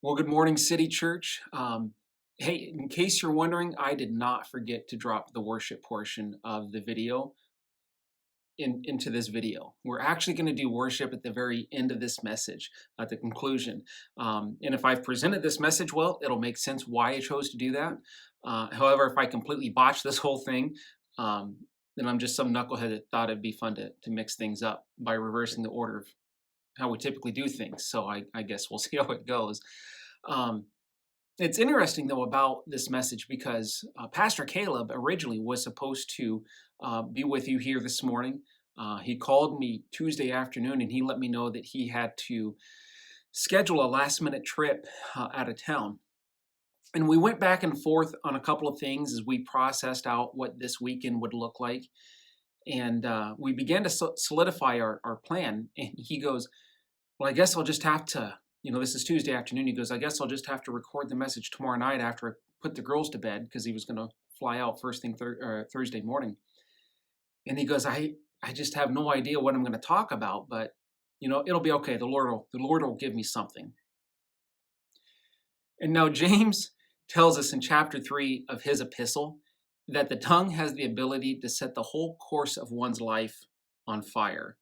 Well, good morning, City Church. Hey, in case you're wondering, I did not forget to drop the worship portion of the video into this video. We're actually going to do worship at the very end of this message, at the conclusion. And if I've presented this message well, it'll make sense why I chose to do that. However, if I completely botch this whole thing, then I'm just some knucklehead that thought it'd be fun to mix things up by reversing the order of how we typically do things. So I guess we'll see how it goes. Um, it's interesting though about this message because Pastor Caleb originally was supposed to be with you here this morning. He called me Tuesday afternoon and he let me know that he had to schedule a last minute trip out of town. And we went back and forth on a couple of things as we processed out what this weekend would look like. And we began to solidify our plan. And he goes, well, I guess I'll just have to, this is Tuesday afternoon. He goes, I guess I'll just have to record the message tomorrow night after I put the girls to bed because he was going to fly out first thing Thursday morning. And he goes, I just have no idea what I'm going to talk about, but it'll be okay. The Lord will give me something. And now James tells us in chapter 3 of his epistle that the tongue has the ability to set the whole course of one's life on fire.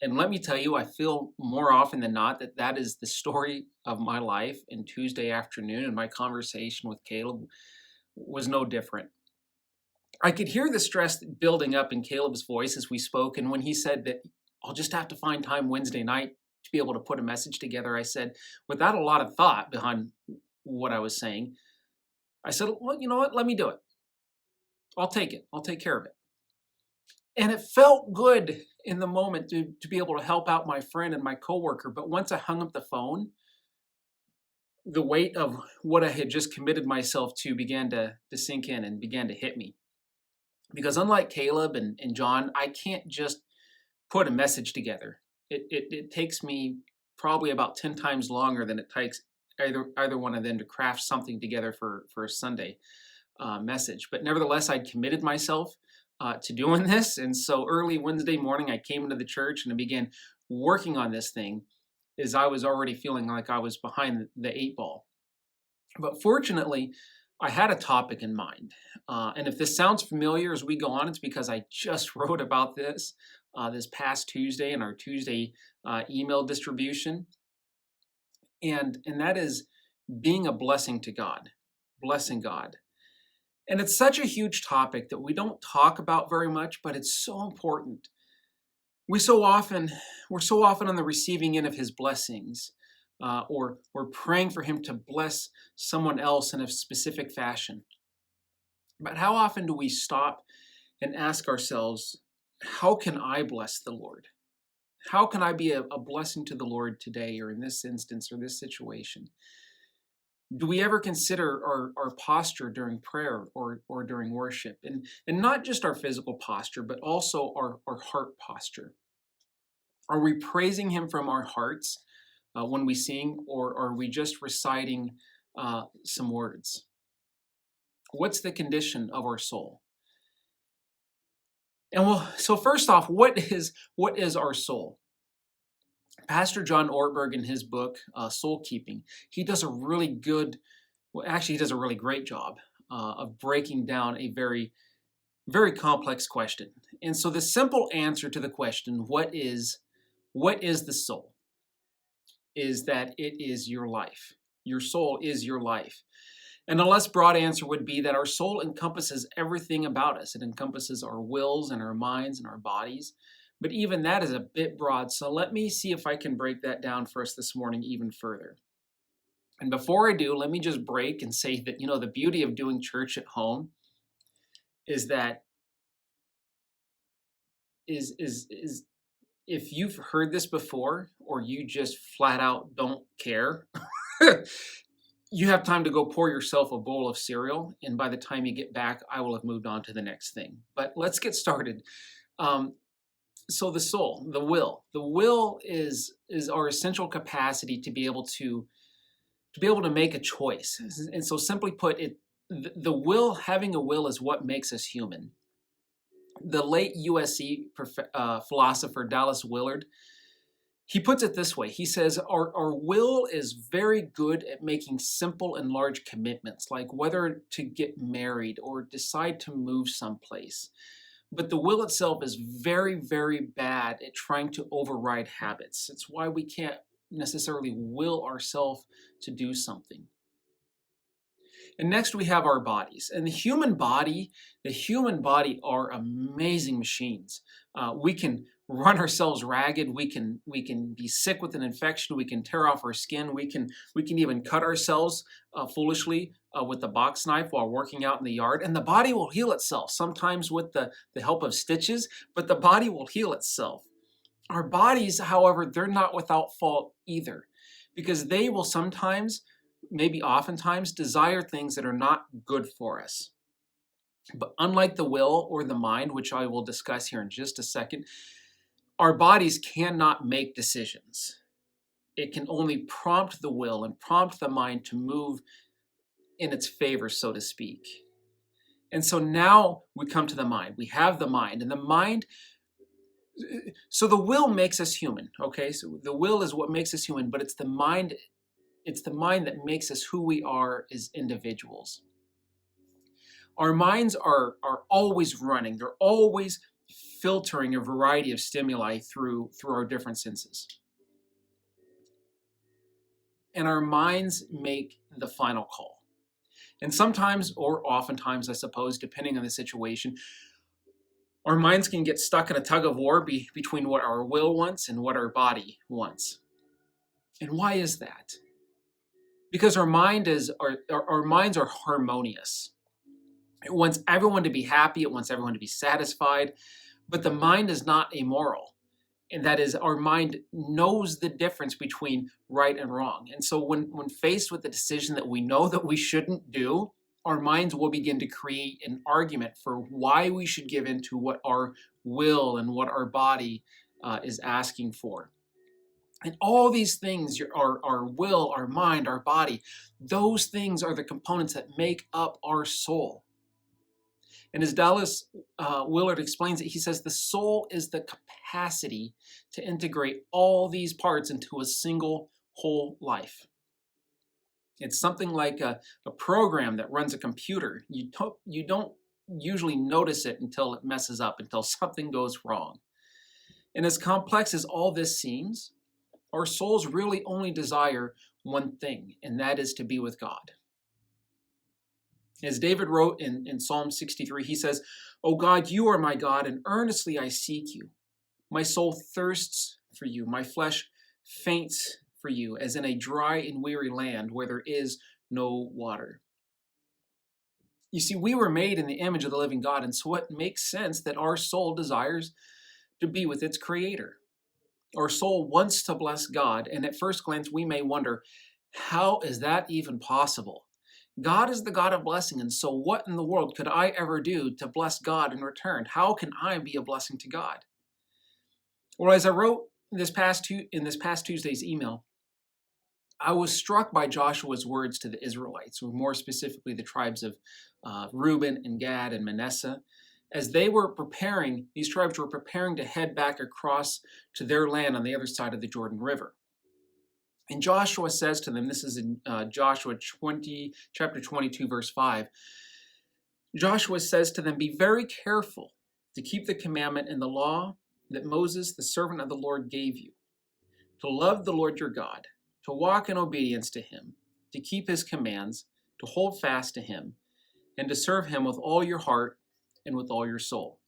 And let me tell you, I feel more often than not that is the story of my life. And Tuesday afternoon, and my conversation with Caleb was no different. I could hear the stress building up in Caleb's voice as we spoke. And when he said that I'll just have to find time Wednesday night to be able to put a message together, I said, without a lot of thought behind what I was saying, I said, well, you know what? Let me do it. I'll take it. I'll take care of it. And it felt good in the moment to be able to help out my friend and my coworker. But once I hung up the phone, the weight of what I had just committed myself to began to sink in and began to hit me. Because unlike Caleb and John, I can't just put a message together. It takes me probably about 10 times longer than it takes either one of them to craft something together for a Sunday message. But nevertheless, I'd committed myself to doing this. And so early Wednesday morning, I came into the church and I began working on this thing as I was already feeling like I was behind the 8 ball. But fortunately, I had a topic in mind. And if this sounds familiar as we go on, it's because I just wrote about this past Tuesday in our Tuesday email distribution. And that is being a blessing to God, blessing God. And it's such a huge topic that we don't talk about very much, but it's so important. We're so often on the receiving end of his blessings, or we're praying for him to bless someone else in a specific fashion. But how often do we stop and ask ourselves, how can I bless the Lord? How can I be a blessing to the Lord today, or in this instance, or this situation? Do we ever consider our posture during prayer or during worship? And not just our physical posture, but also our heart posture. Are we praising him from our hearts when we sing, or are we just reciting some words? What's the condition of our soul? And so first off, what is our soul? Pastor John Ortberg, in his book, Soul Keeping, he does a really great job of breaking down a very, very complex question. And so the simple answer to the question, what is the soul, is that it is your life. Your soul is your life. And a less broad answer would be that our soul encompasses everything about us. It encompasses our wills and our minds and our bodies. But even that is a bit broad. So let me see if I can break that down for us this morning even further. And before I do, let me just break and say that, the beauty of doing church at home is that is if you've heard this before, or you just flat out don't care, you have time to go pour yourself a bowl of cereal. And by the time you get back, I will have moved on to the next thing. But let's get started. So the soul, the will is our essential capacity to be able to make a choice. And so simply put, having a will is what makes us human. The late USC philosopher Dallas Willard, He puts it this way. He says, our will is very good at making simple and large commitments, like whether to get married or decide to move someplace. But the will itself is very, very bad at trying to override habits. It's why we can't necessarily will ourselves to do something. And next we have our bodies. And the human body are amazing machines. We can run ourselves ragged. We can be sick with an infection. We can tear off our skin. We can even cut ourselves foolishly with a box knife while working out in the yard. And the body will heal itself, sometimes with the help of stitches, but the body will heal itself. Our bodies, however, they're not without fault either, because they will sometimes, maybe oftentimes, desire things that are not good for us. But unlike the will or the mind, which I will discuss here in just a second, our bodies cannot make decisions. It can only prompt the will and prompt the mind to move in its favor, so to speak. And so now we come to the mind. We have the mind, and the mind, so the will makes us human, okay? So the will is what makes us human, but it's the mind that makes us who we are as individuals. Our minds are always running. They're always filtering a variety of stimuli through our different senses. And our minds make the final call. And sometimes, or oftentimes, I suppose, depending on the situation, our minds can get stuck in a tug of war between what our will wants and what our body wants. And why is that? Because our minds are harmonious. It wants everyone to be happy. It wants everyone to be satisfied. But the mind is not amoral. And that is, our mind knows the difference between right and wrong. And so when faced with a decision that we know that we shouldn't do, our minds will begin to create an argument for why we should give in to what our will and what our body is asking for. And all these things, our will, our mind, our body, those things are the components that make up our soul. And as Dallas Willard explains it, he says the soul is the capacity to integrate all these parts into a single whole life. It's something like a program that runs a computer. You don't usually notice it until it messes up, until something goes wrong. And as complex as all this seems, our souls really only desire one thing, and that is to be with God. As David wrote in Psalm 63, he says, "O God, you are my God, and earnestly I seek you. My soul thirsts for you. My flesh faints for you, as in a dry and weary land where there is no water." You see, we were made in the image of the living God, and so it makes sense that our soul desires to be with its Creator. Our soul wants to bless God, and at first glance we may wonder, how is that even possible? God is the God of blessing, and so what in the world could I ever do to bless God in return? How can I be a blessing to God? Well, as I wrote in this past Tuesday's email, I was struck by Joshua's words to the Israelites, or more specifically the tribes of Reuben and Gad and Manasseh. As they were preparing, these tribes were preparing to head back across to their land on the other side of the Jordan River. And Joshua says to them, this is in Joshua chapter 22, verse 5. Joshua says to them, "Be very careful to keep the commandment and the law that Moses, the servant of the Lord, gave you, to love the Lord your God, to walk in obedience to him, to keep his commands, to hold fast to him, and to serve him with all your heart and with all your soul."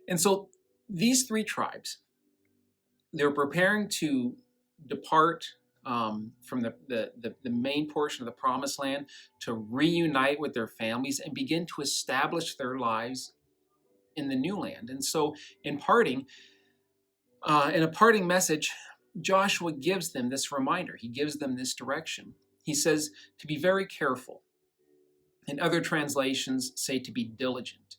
And so these three tribes, they're preparing to depart from the main portion of the Promised Land to reunite with their families and begin to establish their lives in the new land. And so in a parting message, Joshua gives them this reminder. He gives them this direction. He says to be very careful. And other translations say to be diligent.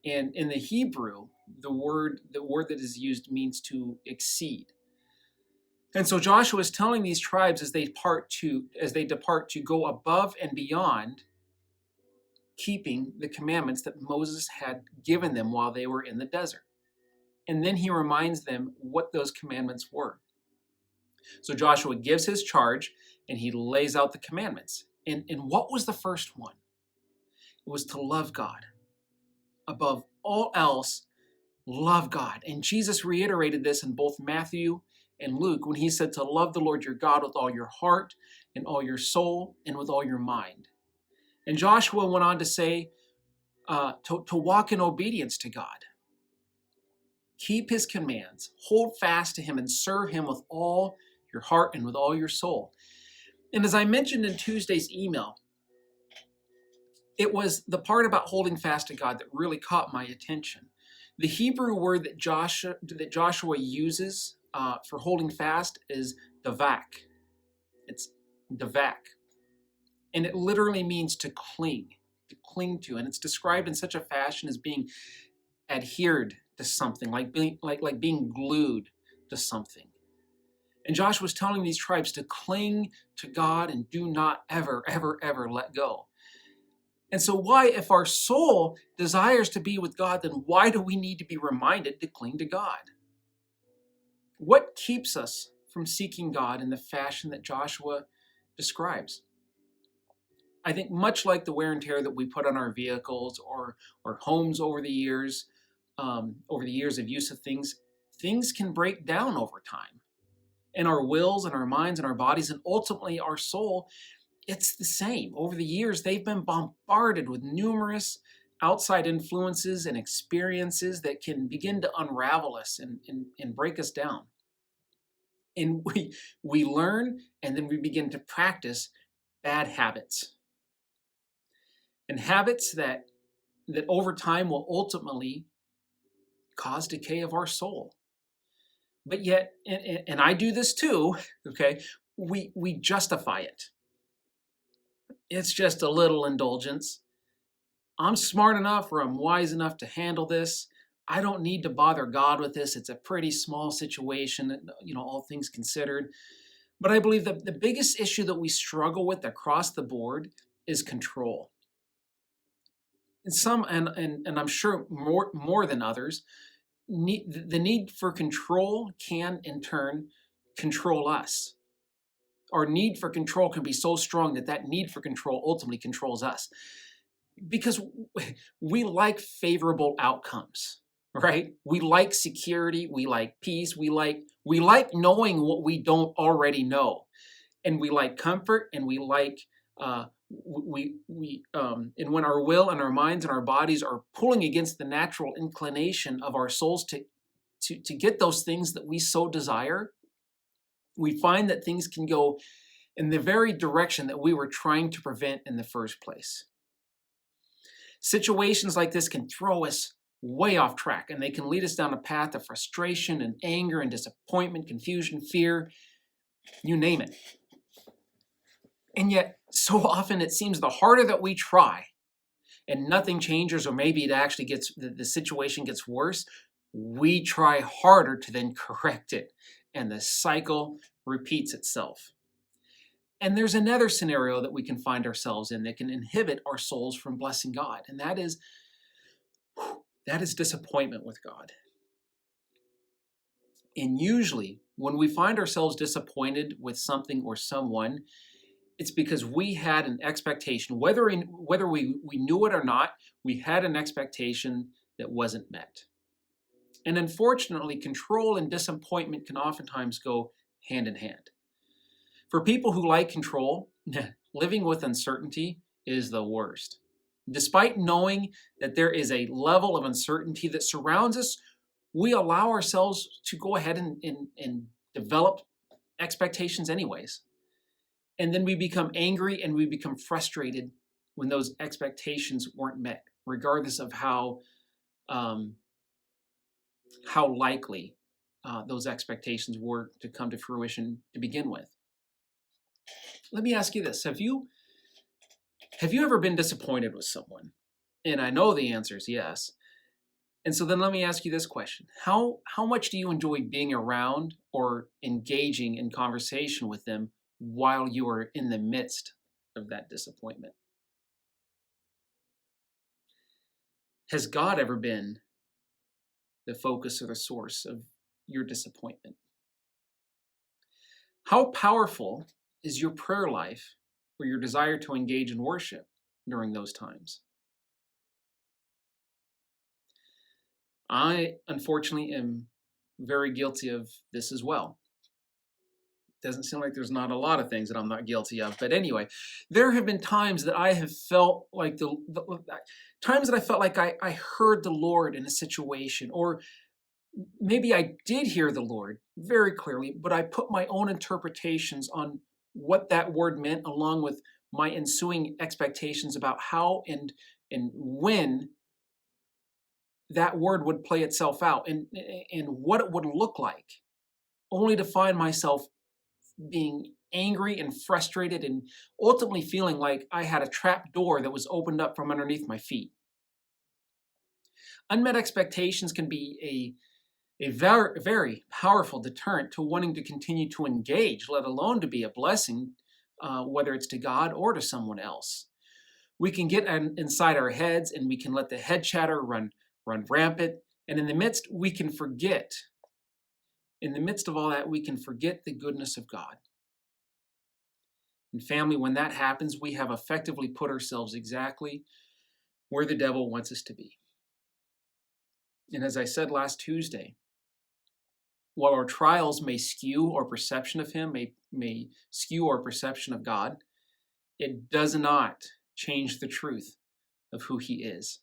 And in the Hebrew, the word that is used means to exceed. And so Joshua is telling these tribes as they depart to go above and beyond keeping the commandments that Moses had given them while they were in the desert. And then he reminds them what those commandments were. So Joshua gives his charge and he lays out the commandments. And what was the first one? It was to love God. Above all else, love God. And Jesus reiterated this in both Matthew and Luke when he said to love the Lord your God with all your heart and all your soul and with all your mind. And Joshua went on to say to walk in obedience to God. Keep his commands, hold fast to him, and serve him with all your heart and with all your soul. And as I mentioned in Tuesday's email, it was the part about holding fast to God that really caught my attention. The Hebrew word that Joshua uses for holding fast is davak. It's davak. And it literally means to cling to. And it's described in such a fashion as being adhered to something, like being glued to something. And Joshua was telling these tribes to cling to God and do not ever, ever, ever let go. And so why, if our soul desires to be with God, then why do we need to be reminded to cling to God? What keeps us from seeking God in the fashion that Joshua describes? I think much like the wear and tear that we put on our vehicles or homes over the years of use of things, things can break down over time. And our wills and our minds and our bodies and ultimately our soul, it's the same. Over the years, they've been bombarded with numerous outside influences and experiences that can begin to unravel us and break us down. And we learn and then we begin to practice bad habits. And habits that over time will ultimately cause decay of our soul. But yet, and I do this too, okay, we justify it. It's just a little indulgence. I'm smart enough or I'm wise enough to handle this. I don't need to bother God with this. It's a pretty small situation, all things considered. But I believe that the biggest issue that we struggle with across the board is control. And I'm sure more than others, the need for control can in turn control us. Our need for control can be so strong that need for control ultimately controls us. Because we like favorable outcomes, right? We like security, we like peace, we like knowing what we don't already know. And we like comfort, and we like and when our will and our minds and our bodies are pulling against the natural inclination of our souls to get those things that we so desire, we find that things can go in the very direction that we were trying to prevent in the first place. Situations like this can throw us way off track, and they can lead us down a path of frustration and anger and disappointment, confusion, fear, you name it. And yet, so often it seems the harder that we try and nothing changes, or maybe it actually the situation gets worse, we try harder to then correct it, and the cycle repeats itself. And there's another scenario that we can find ourselves in that can inhibit our souls from blessing God, and that is disappointment with God. And usually, when we find ourselves disappointed with something or someone, it's because we had an expectation, whether we knew it or not, we had an expectation that wasn't met. And unfortunately, control and disappointment can oftentimes go hand in hand. For people who like control, living with uncertainty is the worst. Despite knowing that there is a level of uncertainty that surrounds us, we allow ourselves to go ahead and develop expectations anyways. And then we become angry and we become frustrated when those expectations weren't met, regardless of how likely those expectations were to come to fruition to begin with. Let me ask you this. Have you ever been disappointed with someone? And I know the answer is yes. And so then let me ask you this question. How much do you enjoy being around or engaging in conversation with them while you are in the midst of that disappointment? Has God ever been the focus or the source of your disappointment? How powerful is your prayer life or your desire to engage in worship during those times? I, unfortunately, am very guilty of this as well. Doesn't seem like there's not a lot of things that I'm not guilty of. But anyway, there have been times that I have felt like times that I felt like I heard the Lord in a situation, or maybe I did hear the Lord very clearly, but I put my own interpretations on what that word meant, along with my ensuing expectations about how and when that word would play itself out, and what it would look like, only to find myself being angry and frustrated and ultimately feeling like I had a trap door that was opened up from underneath my feet. Unmet expectations can be a very, very powerful deterrent to wanting to continue to engage, let alone to be a blessing, whether it's to God or to someone else. We can get inside our heads and we can let the head chatter run rampant. And in the midst, we can forget. In the midst of all that, we can forget the goodness of God. And family, when that happens, we have effectively put ourselves exactly where the devil wants us to be. And as I said last Tuesday, while our trials may skew our perception of him, may skew our perception of God, it does not change the truth of who he is.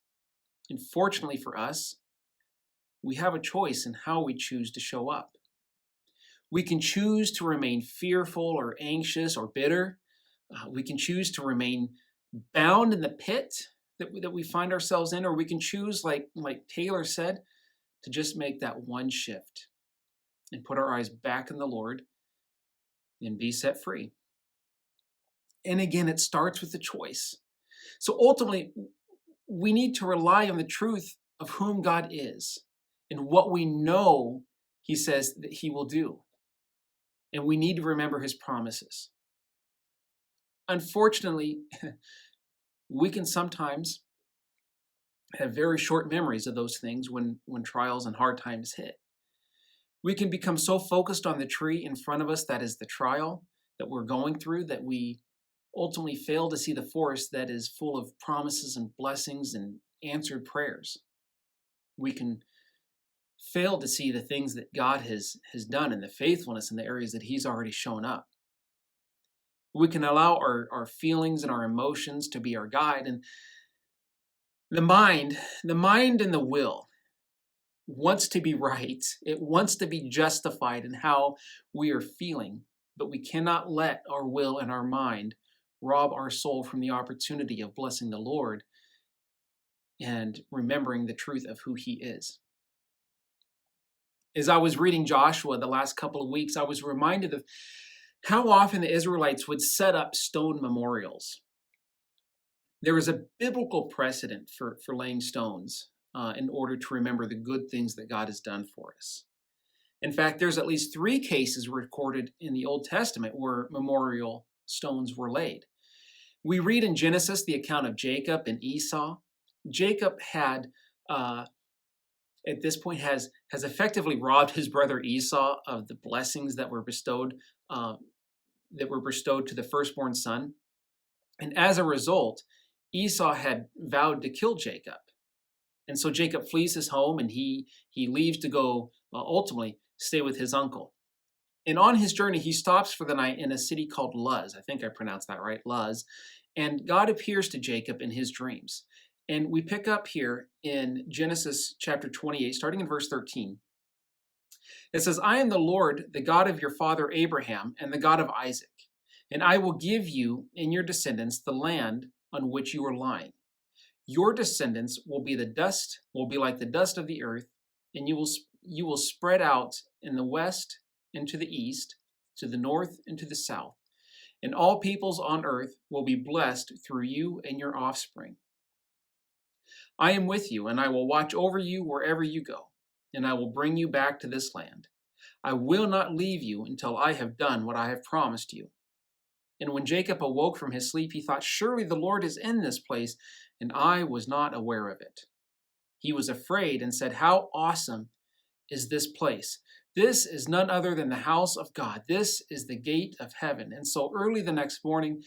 And fortunately for us, we have a choice in how we choose to show up. We can choose to remain fearful or anxious or bitter. We can choose to remain bound in the pit that we find ourselves in, or we can choose, like Taylor said, to just make that one shift and put our eyes back in the Lord and be set free. And again, it starts with the choice. So ultimately, we need to rely on the truth of whom God is and what we know he says that he will do. And we need to remember his promises. Unfortunately, we can sometimes have very short memories of those things when trials and hard times hit. We can become so focused on the tree in front of us that is the trial that we're going through that we ultimately fail to see the forest that is full of promises and blessings and answered prayers. We can fail to see the things that God has done and the faithfulness in the areas that he's already shown up. We can allow our feelings and our emotions to be our guide. And the mind and the will wants to be right. It wants to be justified in how we are feeling, but we cannot let our will and our mind rob our soul from the opportunity of blessing the Lord and remembering the truth of who he is. As I was reading Joshua the last couple of weeks, I was reminded of how often the Israelites would set up stone memorials. There was a biblical precedent for laying stones in order to remember the good things that God has done for us. In fact, there's at least 3 cases recorded in the Old Testament where memorial stones were laid. We read in Genesis the account of Jacob and Esau. Jacob had, at this point, has effectively robbed his brother Esau of the blessings that were bestowed to the firstborn son. And as a result, Esau had vowed to kill Jacob. And so Jacob flees his home and he leaves to go ultimately stay with his uncle. And on his journey, he stops for the night in a city called Luz. I think I pronounced that right, Luz. And God appears to Jacob in his dreams. And we pick up here in Genesis chapter 28, starting in verse 13. It says, I am the Lord, the God of your father Abraham and the God of Isaac. And I will give you and your descendants the land on which you are lying. Your descendants will be like the dust of the earth, and you will spread out in the west and to the east, to the north and to the south. And all peoples on earth will be blessed through you and your offspring. I am with you, and I will watch over you wherever you go, and I will bring you back to this land. I will not leave you until I have done what I have promised you. And when Jacob awoke from his sleep, he thought, surely the Lord is in this place, and I was not aware of it. he was afraid and said, "How awesome is this place? This is none other than the house of God. This is the gate of heaven." And so early the next morning,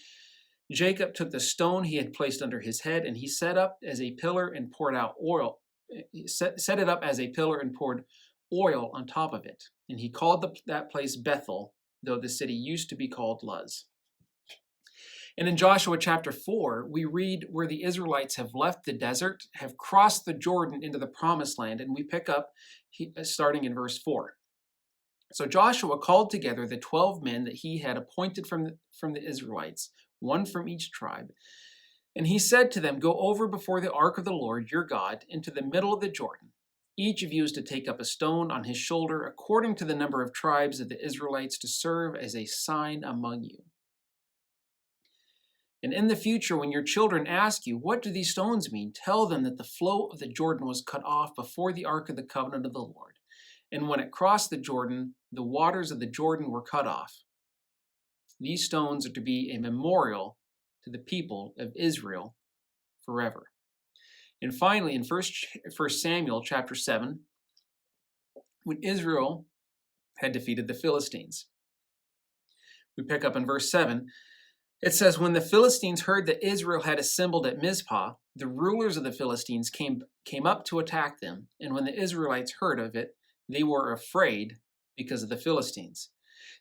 Jacob took the stone he had placed under his head, and he set up as a pillar and poured out oil. He set it up as a pillar and poured oil on top of it. And he called that place Bethel, though the city used to be called Luz. And in Joshua chapter 4, we read where the Israelites have left the desert, have crossed the Jordan into the promised land, and we pick up starting in verse 4. So Joshua called together the 12 men that he had appointed from the Israelites, one from each tribe. And he said to them, "Go over before the ark of the Lord your God into the middle of the Jordan. Each of you is to take up a stone on his shoulder according to the number of tribes of the Israelites to serve as a sign among you. And in the future, when your children ask you, 'What do these stones mean?' tell them that the flow of the Jordan was cut off before the ark of the covenant of the Lord. And when it crossed the Jordan, the waters of the Jordan were cut off. These stones are to be a memorial to the people of Israel forever." And finally, in 1 Samuel chapter 7, when Israel had defeated the Philistines, we pick up in verse 7. It says, "When the Philistines heard that Israel had assembled at Mizpah, the rulers of the Philistines came up to attack them. And when the Israelites heard of it, they were afraid because of the Philistines.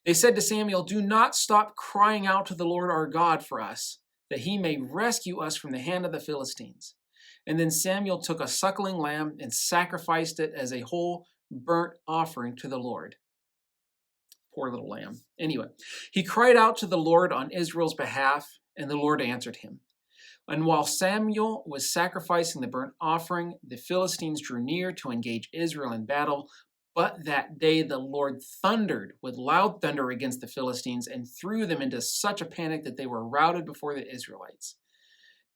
They said to Samuel, 'Do not stop crying out to the Lord our God for us, that he may rescue us from the hand of the Philistines.' And then Samuel took a suckling lamb and sacrificed it as a whole burnt offering to the Lord." Poor little lamb. Anyway, he cried out to the Lord on Israel's behalf, and the Lord answered him. And while Samuel was sacrificing the burnt offering, the Philistines drew near to engage Israel in battle. But that day the Lord thundered with loud thunder against the Philistines and threw them into such a panic that they were routed before the Israelites.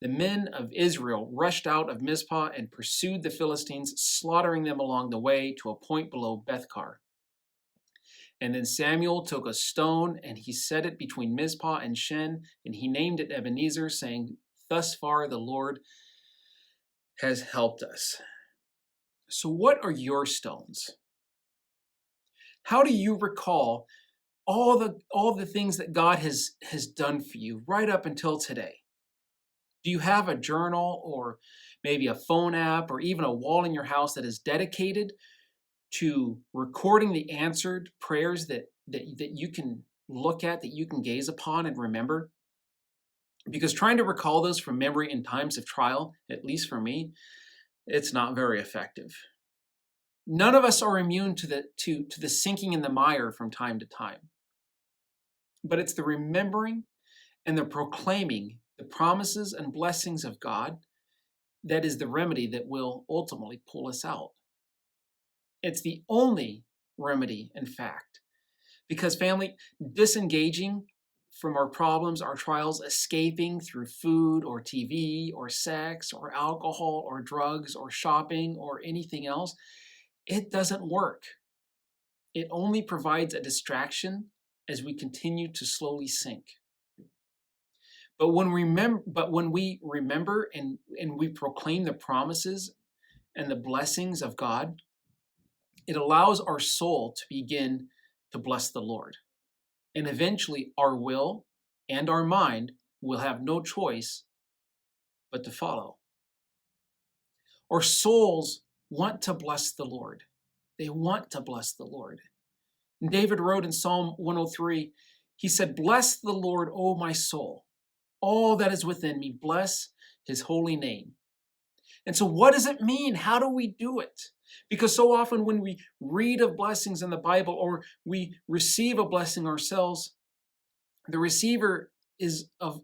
The men of Israel rushed out of Mizpah and pursued the Philistines, slaughtering them along the way to a point below Bethkar. And then Samuel took a stone and he set it between Mizpah and Shen, and he named it Ebenezer, saying, "Thus far the Lord has helped us." So what are your stones? How do you recall all the things that God has done for you right up until today? Do you have a journal or maybe a phone app or even a wall in your house that is dedicated to recording the answered prayers that you can look at, that you can gaze upon and remember? Because trying to recall those from memory in times of trial, at least for me, it's not very effective. None of us are immune to the sinking in the mire from time to time. But it's the remembering and the proclaiming the promises and blessings of God that is the remedy that will ultimately pull us out. It's the only remedy, in fact. Because family, disengaging from our problems, our trials, escaping through food or TV or sex or alcohol or drugs or shopping or anything else, it doesn't work. It only provides a distraction as we continue to slowly sink. But when we remember and we proclaim the promises and the blessings of God, it allows our soul to begin to bless the Lord. And eventually our will and our mind will have no choice but to follow. Our souls want to bless the Lord. They want to bless the Lord. And David wrote in Psalm 103, he said, "Bless the Lord, O my soul. All that is within me, bless his holy name." And so what does it mean? How do we do it? Because so often when we read of blessings in the Bible or we receive a blessing ourselves, the receiver of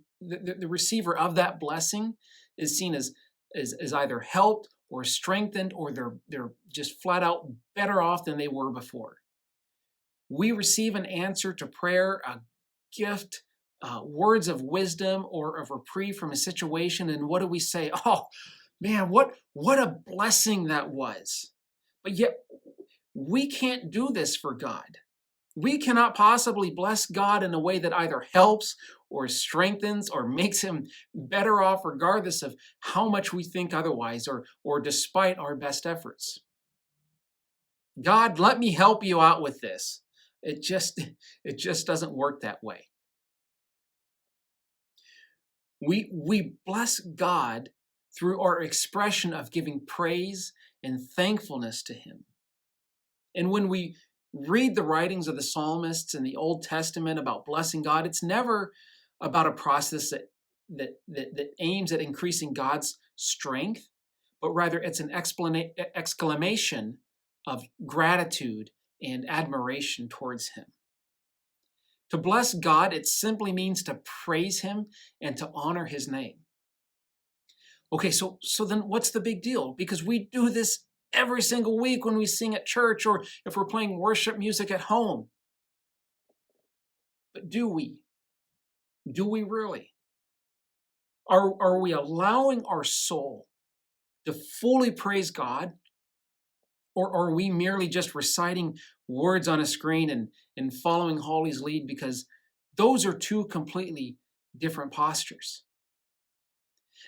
that blessing is seen as either helped or strengthened, or they're just flat out better off than they were before. We receive an answer to prayer, a gift, words of wisdom or of reprieve from a situation, and what do we say? "Oh man, what a blessing that was." But yet we can't do this for God. We cannot possibly bless God in a way that either helps or strengthens or makes him better off regardless of how much we think otherwise or despite our best efforts. God, let me help you out with this. It just doesn't work that way. We bless God through our expression of giving praise and thankfulness to him. And when we read the writings of the psalmists in the Old Testament about blessing God, it's never about a process that aims at increasing God's strength, but rather it's an exclamation of gratitude and admiration towards him. To bless God, it simply means to praise him and to honor his name. Okay, so then what's the big deal? Because we do this every single week when we sing at church or if we're playing worship music at home. But do we? Do we really? Are we allowing our soul to fully praise God? Or are we merely just reciting words on a screen and following Holly's lead? Because those are two completely different postures.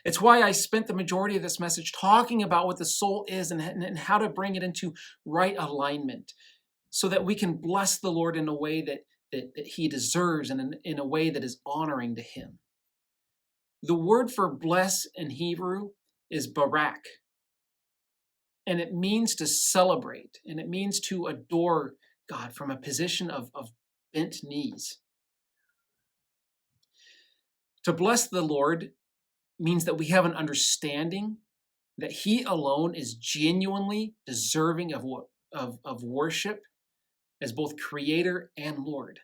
It's why I spent the majority of this message talking about what the soul is and how to bring it into right alignment so that we can bless the Lord in a way that he deserves and in a way that is honoring to him. The word for bless in Hebrew is barak. And it means to celebrate, and it means to adore God from a position of bent knees. To bless the Lord means that we have an understanding that he alone is genuinely deserving of worship as both creator and Lord.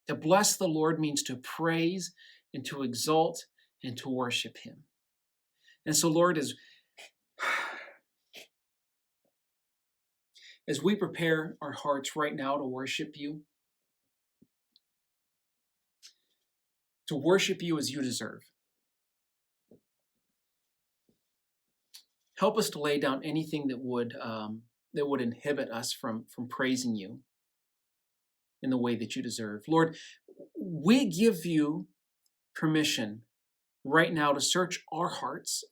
To bless the Lord means to praise and to exalt and to worship him. And so, Lord, as we prepare our hearts right now to worship you as you deserve, help us to lay down anything that would inhibit us from praising you in the way that you deserve. Lord, we give you permission right now to search our hearts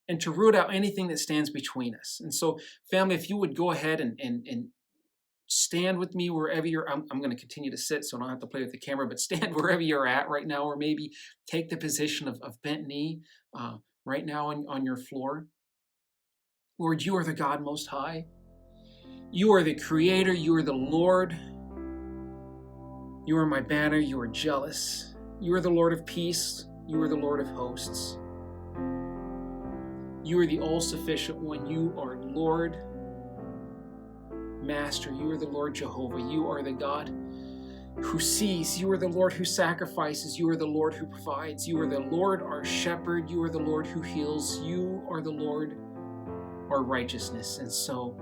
and to root out anything that stands between us. And so, family, if you would go ahead and stand with me wherever I'm going to continue to sit so I don't have to play with the camera, but stand wherever you're at right now, or maybe take the position of bent knee right now on your floor. Lord, you are the God Most High. You are the Creator. You are the Lord. You are my banner. You are jealous. You are the Lord of peace. You are the Lord of hosts. You are the all-sufficient one. You are Lord, Master. You are the Lord Jehovah. You are the God who sees. You are the Lord who sacrifices. You are the Lord who provides. You are the Lord our shepherd. You are the Lord who heals. You are the Lord our righteousness. And so,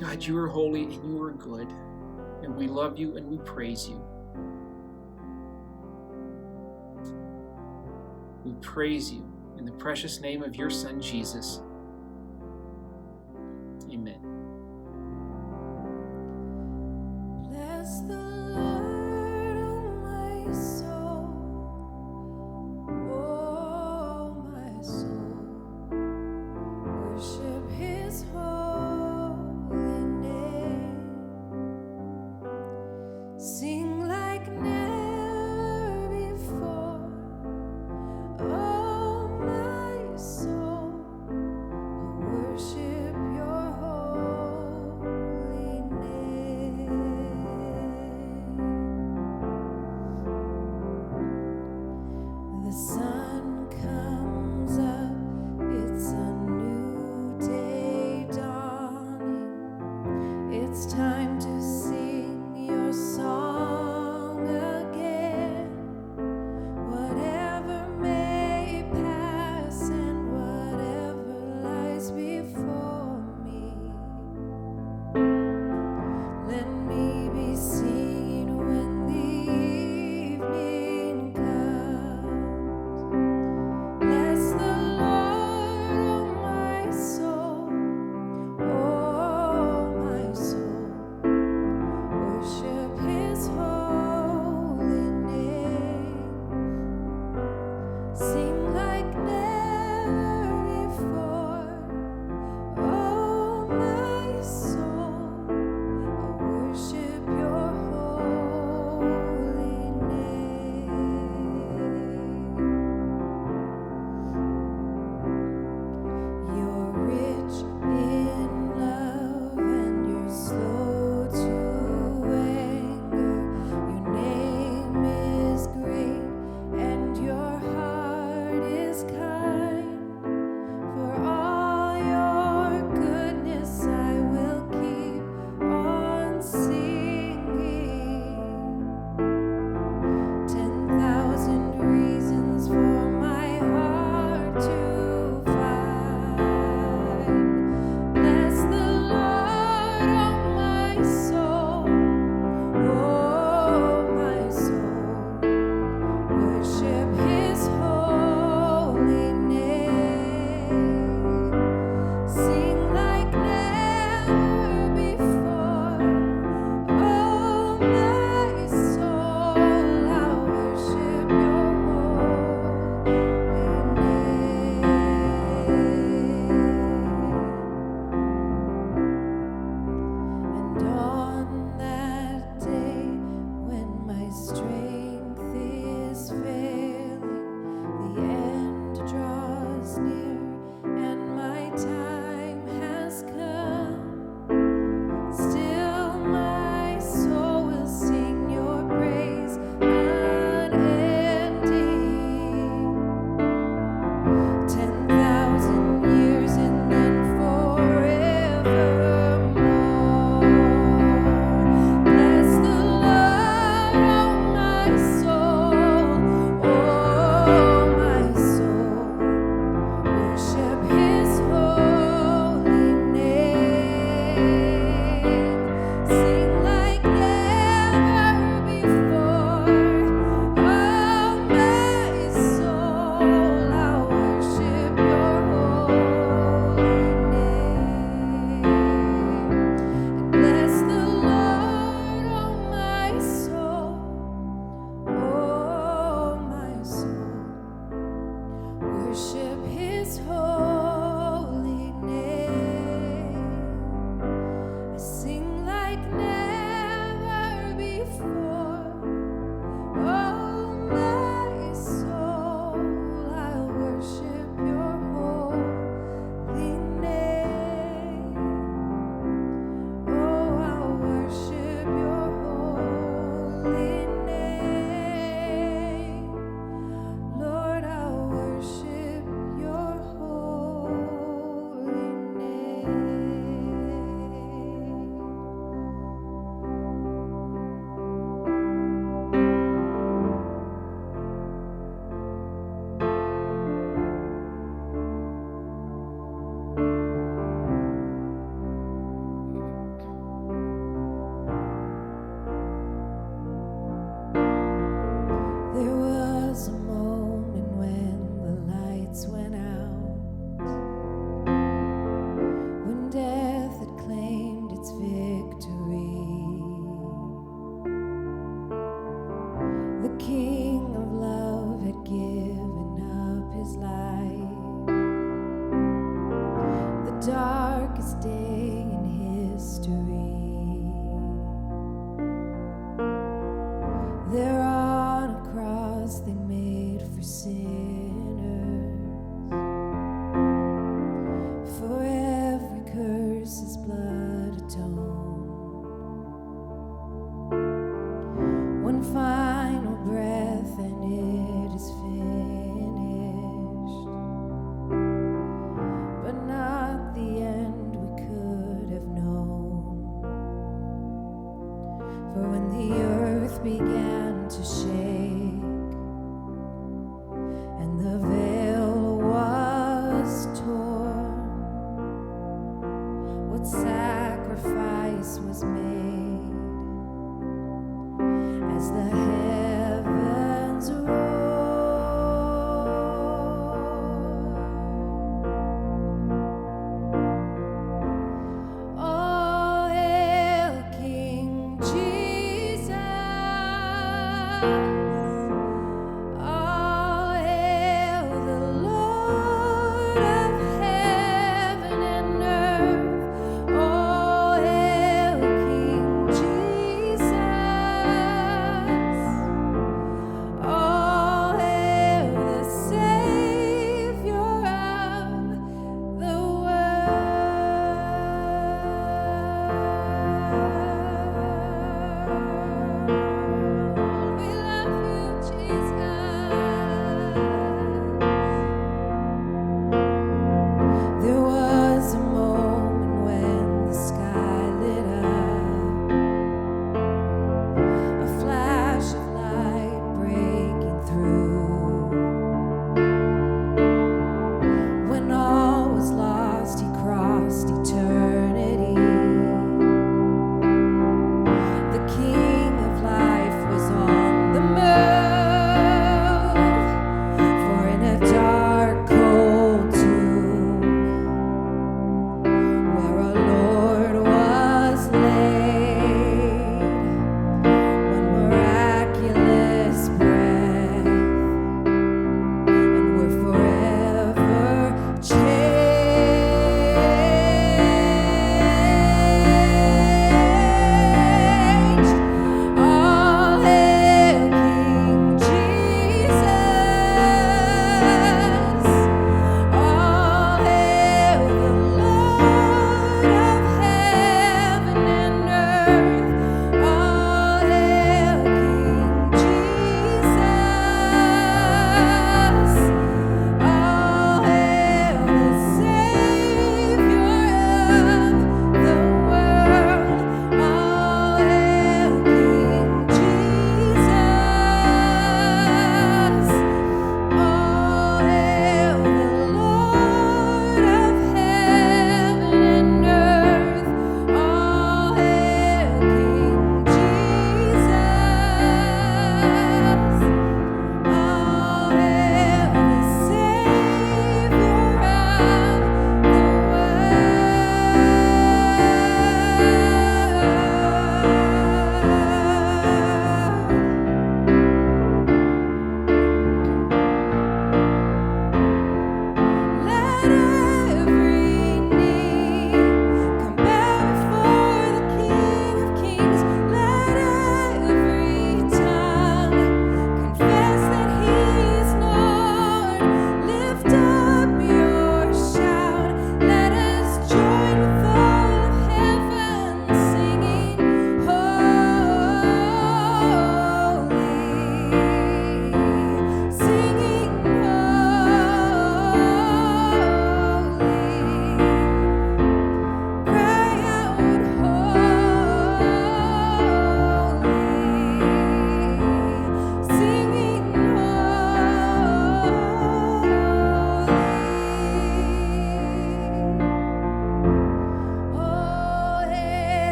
God, you are holy and you are good. And we love you and we praise you. We praise you in the precious name of your Son, Jesus. Amen. Bless the Lord, oh my soul, oh my soul. Worship his holy name. Sing like never before. Oh my soul, darkest day in history. There on a cross they made for sinners. For every curse his blood atoned. One final breath and it is finished. But not the end we could have known. For when the earth began to shake and the veil was torn, what sacrifice was made as the